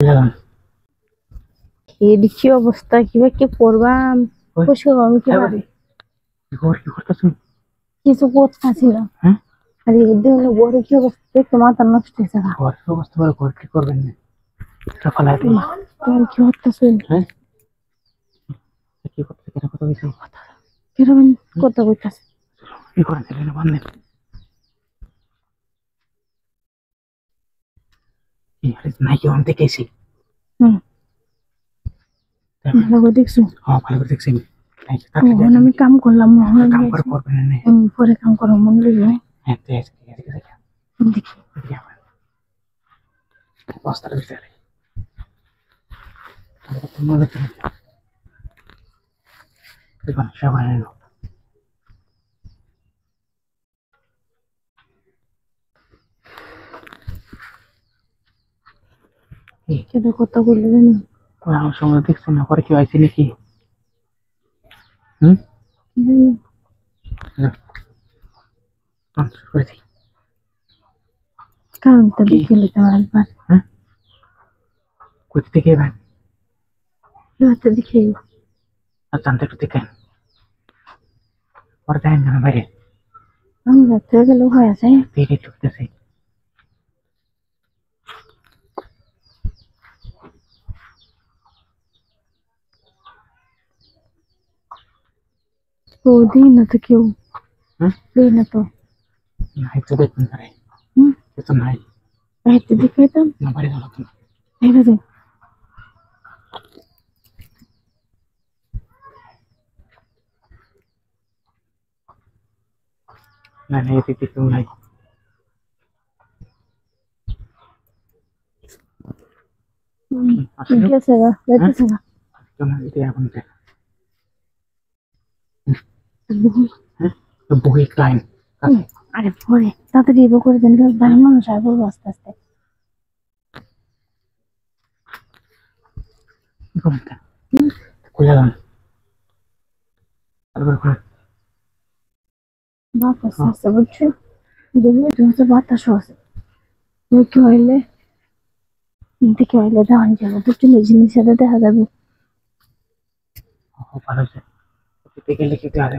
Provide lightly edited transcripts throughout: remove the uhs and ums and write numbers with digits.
বুঝলাম। এর কি অবস্থা, কিভাবে কি করবাম? বসে আমি কি কি করতেছো? কিছু করতেছি না। হ্যাঁ, আর এদের ঘরে কি অবস্থা দেখতে মাথা নষ্ট হয়েছে। ঘরের অবস্থা বলে ঘর কি করবেন না? ফালাই দিই। তোমার কি হতেছে? হ্যাঁ, কি করতে কেন কথা বলছি? কিরকম কথা বলতেছে? কি করেন ছেলে বান্ধে? নাই কেউ আমি দেখেছি। হুম, ভালো করে দেখছো? হ্যাঁ, ভালো করে দেখছি। এখন আমি কাম করলাম, কাম করে করবেন না। পরে কাম করো মনে রইবে। হ্যাঁ, ঠিক আছে দেখি বস্তার ভিতরে তোমাদের দেখুন সবাই এলো। কেন কথা বললে জানি? আমার সঙ্গে দেখছি না, পরে কেউ আইসি নাকি? হুম, করেছি। কারণটা দেখে নিতে একবার। হ্যাঁ, কোথা থেকে এবেন? রাতে দেখে আর জানতে একটু দেখেন, পরে দেখেন না বাইরে আমি রাত্রে গেলেও হয়ে যায়। ধীরে ঢুকতেছে। ও দিই না তো কেউ, হ্যাঁ, দিই না তো। নাই তো দেখবেন পারে। হুম, তো নাই রাতে দেখাইতাম। না, বাড়ি যাওয়া তো এইভাবে না, না এদিকে কেউ নাই। আসলে গেছে গা, যাইতেছে গা। এটা এখন বই ক্লাইন। আরে পরে তাড়াতাড়ি এবার করে দেন, বাড়ির মানুষ আর বলবো আস্তে আস্তে। কি করেন খুলে যান তারপরে করে বাতাস আছে বুঝছো, দেখবে তুমি বাতাসও আছে। দেখে হইলে দেওয়ান যাবে, বুঝছো জিনিস সাথে দেখা যাবে। ভালো হয়েছে। গেলে খেতে আরে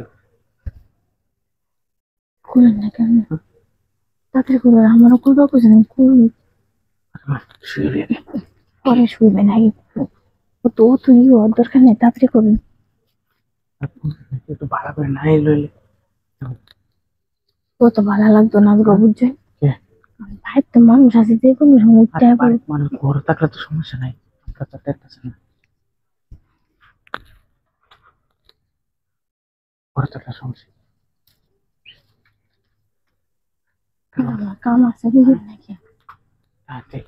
করেন না কেন? তাড়াতাড়ি করে, আমারও করবো কিছু না করুন। শুয়ে পরে শুইবে না, ও তো হওয়ার দরকার নেই, তাড়াতাড়ি করুন। একটু ভালো করে নাই লইলে ও তো ভালো লাগতো না আগ্রহ, বুঝছেন? কে ভাইয়ের তো মানুষ আছে, যে কোনো সময় মানে ঘর থাকলে তো সমস্যা নাই। আমরা তো দেখতেছি না, ঘর থাকলে সমস্যা। কাম আছে বুঝলেন নাকি? হ্যাঁ, ঠিক।